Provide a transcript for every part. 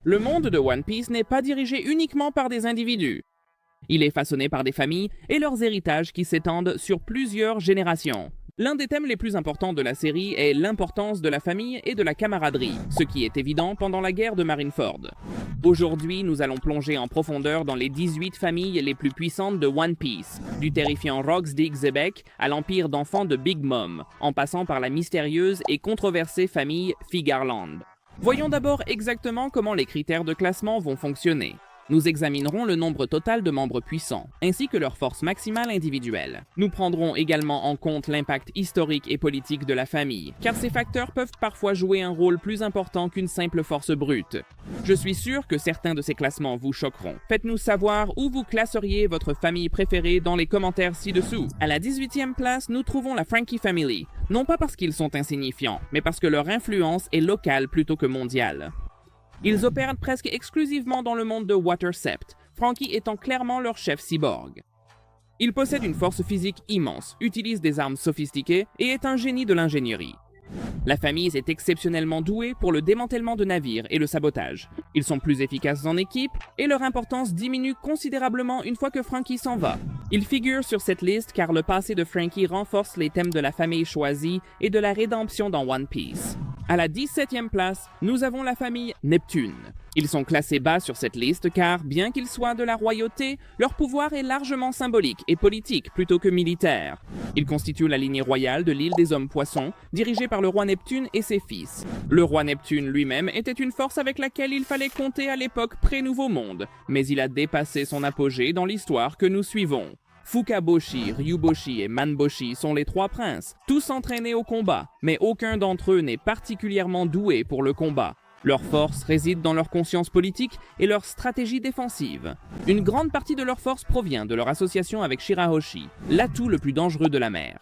Le monde de One Piece n'est pas dirigé uniquement par des individus. Il est façonné par des familles et leurs héritages qui s'étendent sur plusieurs générations. L'un des thèmes les plus importants de la série est l'importance de la famille et de la camaraderie, ce qui est évident pendant la guerre de Marineford. Aujourd'hui, nous allons plonger en profondeur dans les 18 familles les plus puissantes de One Piece, du terrifiant Rox Dig Xebec à l'empire d'enfants de Big Mom, en passant par la mystérieuse et controversée famille Figarland. Voyons d'abord exactement comment les critères de classement vont fonctionner. Nous examinerons le nombre total de membres puissants, ainsi que leur force maximale individuelle. Nous prendrons également en compte l'impact historique et politique de la famille, car ces facteurs peuvent parfois jouer un rôle plus important qu'une simple force brute. Je suis sûr que certains de ces classements vous choqueront. Faites-nous savoir où vous classeriez votre famille préférée dans les commentaires ci-dessous. À la 18e place, nous trouvons la Franky Family, non pas parce qu'ils sont insignifiants, mais parce que leur influence est locale plutôt que mondiale. Ils opèrent presque exclusivement dans le monde de Water Sept, Franky étant clairement leur chef cyborg. Il possède une force physique immense, utilise des armes sophistiquées et est un génie de l'ingénierie. La famille est exceptionnellement douée pour le démantèlement de navires et le sabotage. Ils sont plus efficaces en équipe et leur importance diminue considérablement une fois que Franky s'en va. Ils figurent sur cette liste car le passé de Franky renforce les thèmes de la famille choisie et de la rédemption dans One Piece. À la 17e place, nous avons la famille Neptune. Ils sont classés bas sur cette liste car, bien qu'ils soient de la royauté, leur pouvoir est largement symbolique et politique plutôt que militaire. Ils constituent la lignée royale de l'île des Hommes-Poissons, dirigée par le roi Neptune et ses fils. Le roi Neptune lui-même était une force avec laquelle il fallait compter à l'époque pré-Nouveau Monde, mais il a dépassé son apogée dans l'histoire que nous suivons. Fukaboshi, Ryuboshi et Manboshi sont les trois princes, tous entraînés au combat, mais aucun d'entre eux n'est particulièrement doué pour le combat. Leur force réside dans leur conscience politique et leur stratégie défensive. Une grande partie de leur force provient de leur association avec Shirahoshi, l'atout le plus dangereux de la mer.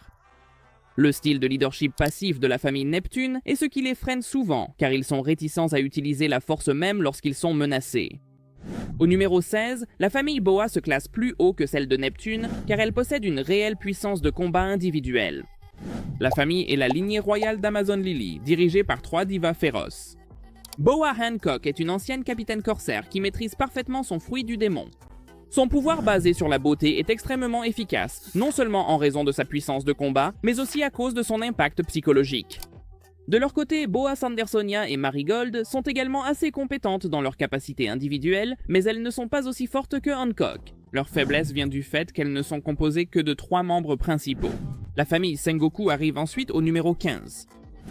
Le style de leadership passif de la famille Neptune est ce qui les freine souvent, car ils sont réticents à utiliser la force même lorsqu'ils sont menacés. Au numéro 16, la famille Boa se classe plus haut que celle de Neptune car elle possède une réelle puissance de combat individuelle. La famille est la lignée royale d'Amazon Lily, dirigée par 3 divas féroces. Boa Hancock est une ancienne capitaine corsaire qui maîtrise parfaitement son fruit du démon. Son pouvoir basé sur la beauté est extrêmement efficace, non seulement en raison de sa puissance de combat, mais aussi à cause de son impact psychologique. De leur côté, Boa Sandersonia et Marigold sont également assez compétentes dans leurs capacités individuelles, mais elles ne sont pas aussi fortes que Hancock. Leur faiblesse vient du fait qu'elles ne sont composées que de 3 membres principaux. La famille Sengoku arrive ensuite au numéro 15.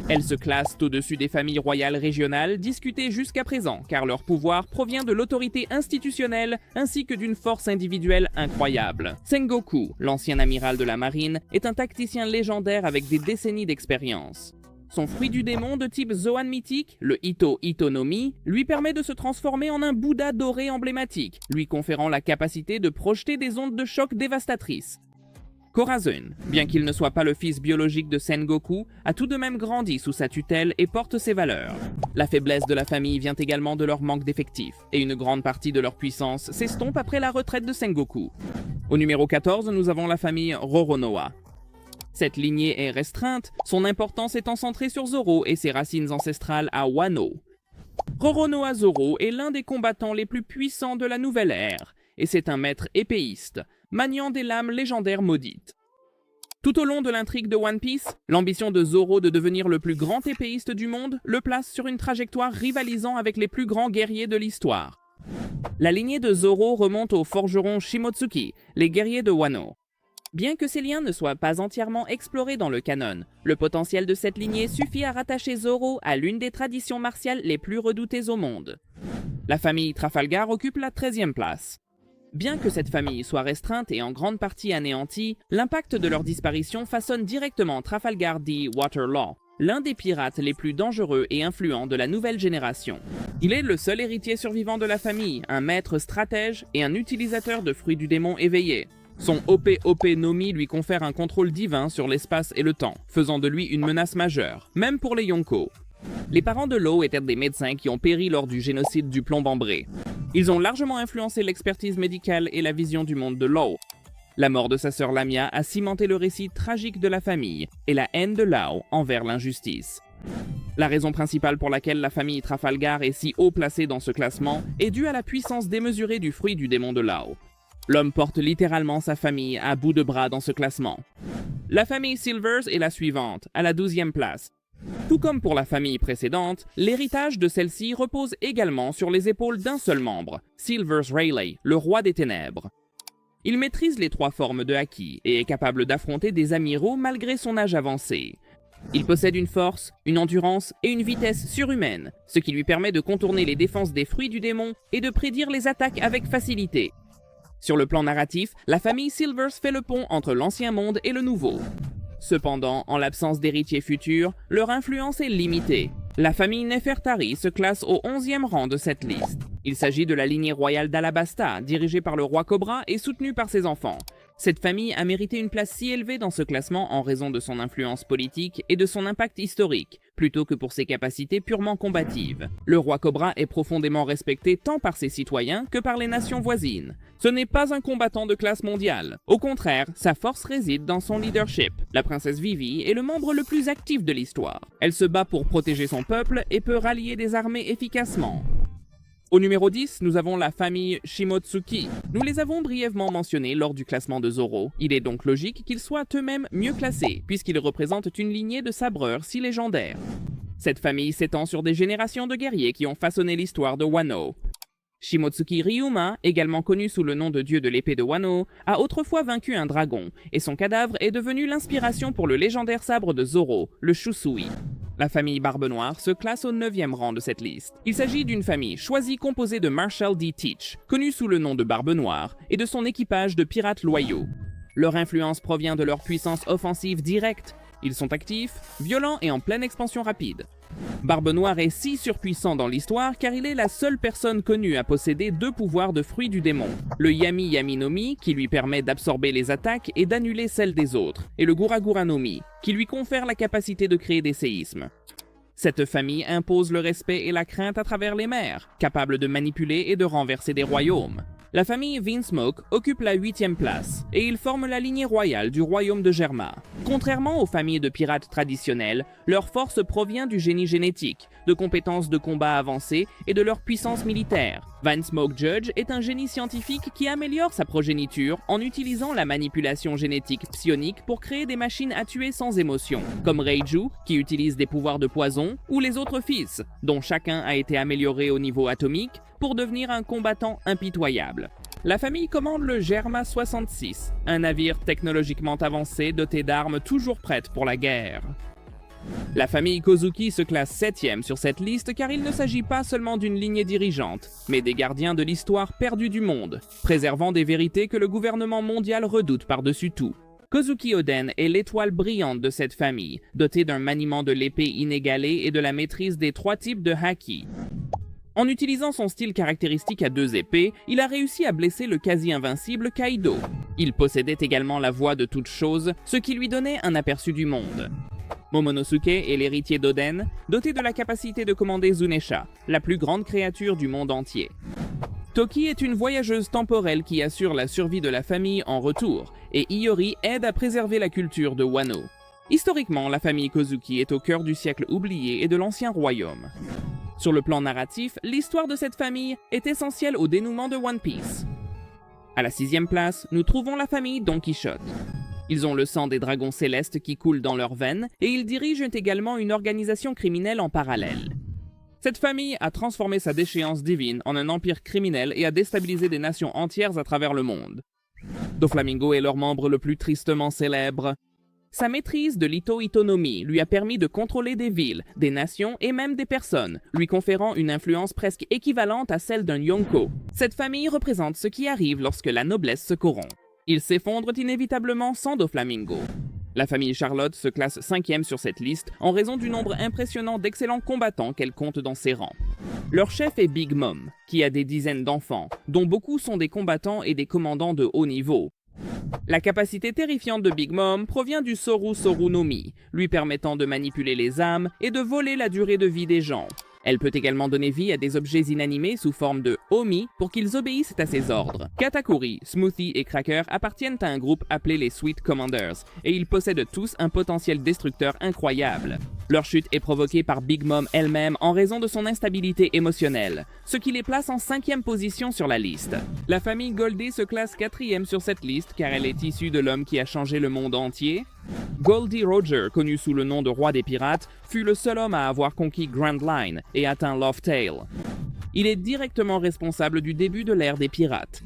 Elles se classent au-dessus des familles royales régionales discutées jusqu'à présent, car leur pouvoir provient de l'autorité institutionnelle ainsi que d'une force individuelle incroyable. Sengoku, l'ancien amiral de la marine, est un tacticien légendaire avec des décennies d'expérience. Son fruit du démon de type Zoan mythique, le Ito Itonomi, lui permet de se transformer en un Bouddha doré emblématique, lui conférant la capacité de projeter des ondes de choc dévastatrices. Corazon, bien qu'il ne soit pas le fils biologique de Sengoku, a tout de même grandi sous sa tutelle et porte ses valeurs. La faiblesse de la famille vient également de leur manque d'effectifs, et une grande partie de leur puissance s'estompe après la retraite de Sengoku. Au numéro 14, nous avons la famille Roronoa. Cette lignée est restreinte, son importance étant centrée sur Zoro et ses racines ancestrales à Wano. Roronoa Zoro est l'un des combattants les plus puissants de la nouvelle ère, et c'est un maître épéiste, maniant des lames légendaires maudites. Tout au long de l'intrigue de One Piece, l'ambition de Zoro de devenir le plus grand épéiste du monde le place sur une trajectoire rivalisant avec les plus grands guerriers de l'histoire. La lignée de Zoro remonte aux forgerons Shimotsuki, les guerriers de Wano. Bien que ces liens ne soient pas entièrement explorés dans le canon, le potentiel de cette lignée suffit à rattacher Zoro à l'une des traditions martiales les plus redoutées au monde. La famille Trafalgar occupe la 13e place. Bien que cette famille soit restreinte et en grande partie anéantie, l'impact de leur disparition façonne directement Trafalgar D. Waterlaw, l'un des pirates les plus dangereux et influents de la nouvelle génération. Il est le seul héritier survivant de la famille, un maître stratège et un utilisateur de fruits du démon éveillé. Son OP Nomi lui confère un contrôle divin sur l'espace et le temps, faisant de lui une menace majeure, même pour les Yonko. Les parents de Law étaient des médecins qui ont péri lors du génocide du plomb ambré. Ils ont largement influencé l'expertise médicale et la vision du monde de Law. La mort de sa sœur Lamia a cimenté le récit tragique de la famille et la haine de Lao envers l'injustice. La raison principale pour laquelle la famille Trafalgar est si haut placée dans ce classement est due à la puissance démesurée du fruit du démon de Lao. L'homme porte littéralement sa famille à bout de bras dans ce classement. La famille Silvers est la suivante, à la 12e place. Tout comme pour la famille précédente, l'héritage de celle-ci repose également sur les épaules d'un seul membre, Silvers Rayleigh, le roi des ténèbres. Il maîtrise les 3 formes de Haki et est capable d'affronter des amiraux malgré son âge avancé. Il possède une force, une endurance et une vitesse surhumaine, ce qui lui permet de contourner les défenses des fruits du démon et de prédire les attaques avec facilité. Sur le plan narratif, la famille Silvers fait le pont entre l'ancien monde et le nouveau. Cependant, en l'absence d'héritiers futurs, leur influence est limitée. La famille Nefertari se classe au 11e rang de cette liste. Il s'agit de la lignée royale d'Alabasta, dirigée par le roi Cobra et soutenue par ses enfants. Cette famille a mérité une place si élevée dans ce classement en raison de son influence politique et de son impact historique, plutôt que pour ses capacités purement combatives. Le roi Cobra est profondément respecté tant par ses citoyens que par les nations voisines. Ce n'est pas un combattant de classe mondiale. Au contraire, sa force réside dans son leadership. La princesse Vivi est le membre le plus actif de l'histoire. Elle se bat pour protéger son peuple et peut rallier des armées efficacement. Au numéro 10, nous avons la famille Shimotsuki. Nous les avons brièvement mentionnés lors du classement de Zoro. Il est donc logique qu'ils soient eux-mêmes mieux classés, puisqu'ils représentent une lignée de sabreurs si légendaire. Cette famille s'étend sur des générations de guerriers qui ont façonné l'histoire de Wano. Shimotsuki Ryuma, également connu sous le nom de dieu de l'épée de Wano, a autrefois vaincu un dragon, et son cadavre est devenu l'inspiration pour le légendaire sabre de Zoro, le Shusui. La famille Barbe Noire se classe au 9e rang de cette liste. Il s'agit d'une famille choisie composée de Marshall D. Teach, connu sous le nom de Barbe Noire, et de son équipage de pirates loyaux. Leur influence provient de leur puissance offensive directe. Ils sont actifs, violents et en pleine expansion rapide. Barbe Noire est si surpuissant dans l'histoire car il est la seule personne connue à posséder 2 pouvoirs de fruits du démon. Le Yami Yami no Mi, qui lui permet d'absorber les attaques et d'annuler celles des autres, et le Gura Gura no Mi, qui lui confère la capacité de créer des séismes. Cette famille impose le respect et la crainte à travers les mers, capable de manipuler et de renverser des royaumes. La famille Vinsmoke occupe la 8e place, et ils forment la lignée royale du royaume de Germa. Contrairement aux familles de pirates traditionnelles, leur force provient du génie génétique, de compétences de combat avancées et de leur puissance militaire. Vinsmoke Judge est un génie scientifique qui améliore sa progéniture en utilisant la manipulation génétique psionique pour créer des machines à tuer sans émotion, comme Reiju, qui utilise des pouvoirs de poison, ou les autres fils, dont chacun a été amélioré au niveau atomique, pour devenir un combattant impitoyable. La famille commande le Germa 66, un navire technologiquement avancé doté d'armes toujours prêtes pour la guerre. La famille Kozuki se classe 7e sur cette liste car il ne s'agit pas seulement d'une lignée dirigeante, mais des gardiens de l'histoire perdue du monde, préservant des vérités que le gouvernement mondial redoute par-dessus tout. Kozuki Oden est l'étoile brillante de cette famille, dotée d'un maniement de l'épée inégalé et de la maîtrise des 3 types de haki. En utilisant son style caractéristique à 2 épées, il a réussi à blesser le quasi-invincible Kaido. Il possédait également la voix de toute chose, ce qui lui donnait un aperçu du monde. Momonosuke est l'héritier d'Oden, doté de la capacité de commander Zunesha, la plus grande créature du monde entier. Toki est une voyageuse temporelle qui assure la survie de la famille en retour, et Iori aide à préserver la culture de Wano. Historiquement, la famille Kozuki est au cœur du siècle oublié et de l'ancien royaume. Sur le plan narratif, l'histoire de cette famille est essentielle au dénouement de One Piece. À la 6e place, nous trouvons la famille Don Quichotte. Ils ont le sang des dragons célestes qui coule dans leurs veines et ils dirigent également une organisation criminelle en parallèle. Cette famille a transformé sa déchéance divine en un empire criminel et a déstabilisé des nations entières à travers le monde. Doflamingo est leur membre le plus tristement célèbre. Sa maîtrise de l'Ito Itonomi lui a permis de contrôler des villes, des nations et même des personnes, lui conférant une influence presque équivalente à celle d'un Yonko. Cette famille représente ce qui arrive lorsque la noblesse se corrompt. Ils s'effondrent inévitablement sans Doflamingo. La famille Charlotte se classe 5e sur cette liste en raison du nombre impressionnant d'excellents combattants qu'elle compte dans ses rangs. Leur chef est Big Mom, qui a des dizaines d'enfants, dont beaucoup sont des combattants et des commandants de haut niveau. La capacité terrifiante de Big Mom provient du Soru Soru no Mi, lui permettant de manipuler les âmes et de voler la durée de vie des gens. Elle peut également donner vie à des objets inanimés sous forme de Omi pour qu'ils obéissent à ses ordres. Katakuri, Smoothie et Cracker appartiennent à un groupe appelé les Sweet Commanders, et ils possèdent tous un potentiel destructeur incroyable. Leur chute est provoquée par Big Mom elle-même en raison de son instabilité émotionnelle, ce qui les place en 5e position sur la liste. La famille Goldie se classe 4e sur cette liste car elle est issue de l'homme qui a changé le monde entier. Goldie Roger, connu sous le nom de roi des pirates, fut le seul homme à avoir conquis Grand Line et atteint Love Tale. Il est directement responsable du début de l'ère des pirates.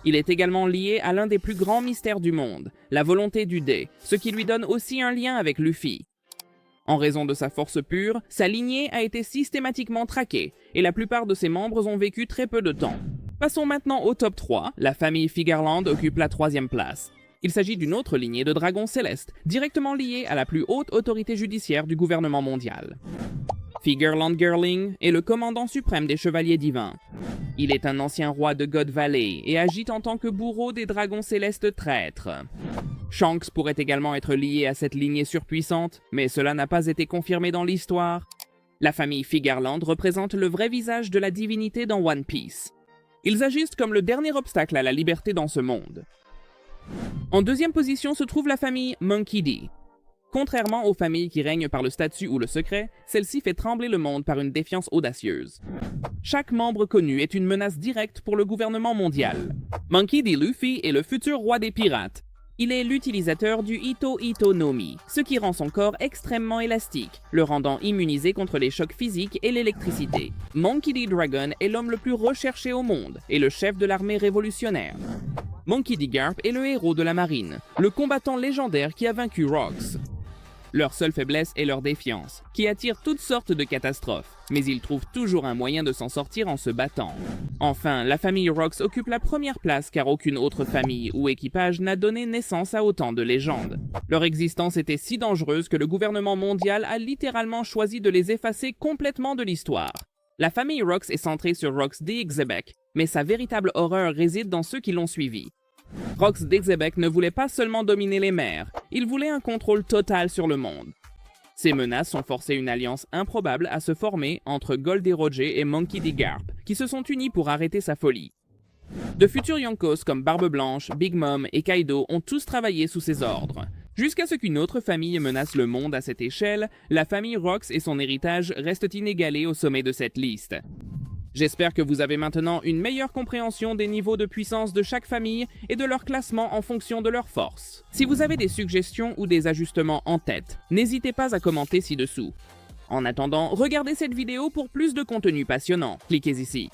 Il est également lié à l'un des plus grands mystères du monde, la volonté du dé, ce qui lui donne aussi un lien avec Luffy. En raison de sa force pure, sa lignée a été systématiquement traquée, et la plupart de ses membres ont vécu très peu de temps. Passons maintenant au top 3, la famille Figarland occupe la 3e place. Il s'agit d'une autre lignée de dragons célestes, directement liée à la plus haute autorité judiciaire du gouvernement mondial. Figarland Girling est le commandant suprême des chevaliers divins. Il est un ancien roi de God Valley et agit en tant que bourreau des dragons célestes traîtres. Shanks pourrait également être lié à cette lignée surpuissante, mais cela n'a pas été confirmé dans l'histoire. La famille Figarland représente le vrai visage de la divinité dans One Piece. Ils agissent comme le dernier obstacle à la liberté dans ce monde. En 2e position se trouve la famille Monkey D. Contrairement aux familles qui règnent par le statut ou le secret, celle-ci fait trembler le monde par une défiance audacieuse. Chaque membre connu est une menace directe pour le gouvernement mondial. Monkey D. Luffy est le futur roi des pirates. Il est l'utilisateur du Ito Ito no Mi, ce qui rend son corps extrêmement élastique, le rendant immunisé contre les chocs physiques et l'électricité. Monkey D. Dragon est l'homme le plus recherché au monde et le chef de l'armée révolutionnaire. Monkey D. Garp est le héros de la marine, le combattant légendaire qui a vaincu Rox. Leur seule faiblesse est leur défiance, qui attire toutes sortes de catastrophes, mais ils trouvent toujours un moyen de s'en sortir en se battant. Enfin, la famille Rox occupe la 1re place car aucune autre famille ou équipage n'a donné naissance à autant de légendes. Leur existence était si dangereuse que le gouvernement mondial a littéralement choisi de les effacer complètement de l'histoire. La famille Rox est centrée sur Rox d'Xebec, mais sa véritable horreur réside dans ceux qui l'ont suivi. Rox d'Xebec ne voulait pas seulement dominer les mers, il voulait un contrôle total sur le monde. Ces menaces ont forcé une alliance improbable à se former entre Goldie Roger et Monkey D. Garp, qui se sont unis pour arrêter sa folie. De futurs Yonkos comme Barbe Blanche, Big Mom et Kaido ont tous travaillé sous ses ordres. Jusqu'à ce qu'une autre famille menace le monde à cette échelle, la famille Rox et son héritage restent inégalés au sommet de cette liste. J'espère que vous avez maintenant une meilleure compréhension des niveaux de puissance de chaque famille et de leur classement en fonction de leur force. Si vous avez des suggestions ou des ajustements en tête, n'hésitez pas à commenter ci-dessous. En attendant, regardez cette vidéo pour plus de contenu passionnant. Cliquez ici.